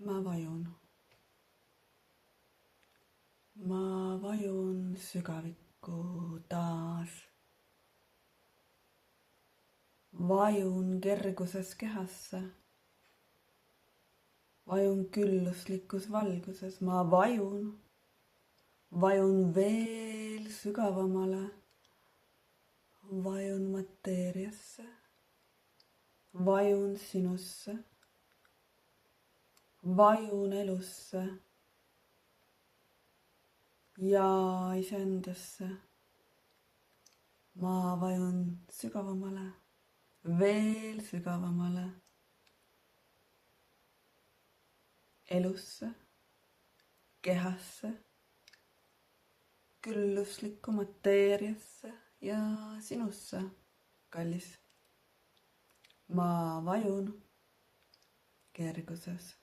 Ma vajun. Ma vajun sügavikku taas. Vajun kerguses kehasse. Vajun külluslikus valguses. Ma vajun. Vajun veel sügavamale. Vajun mateeriasse. Vajun sinusse. Vajun elusse ja iseendasse. Ma vajun sügavamale, veel sügavamale. Elusse, kehasse, külluslikku mateeriasse ja sinusse, kallis. Ma vajun kerguses.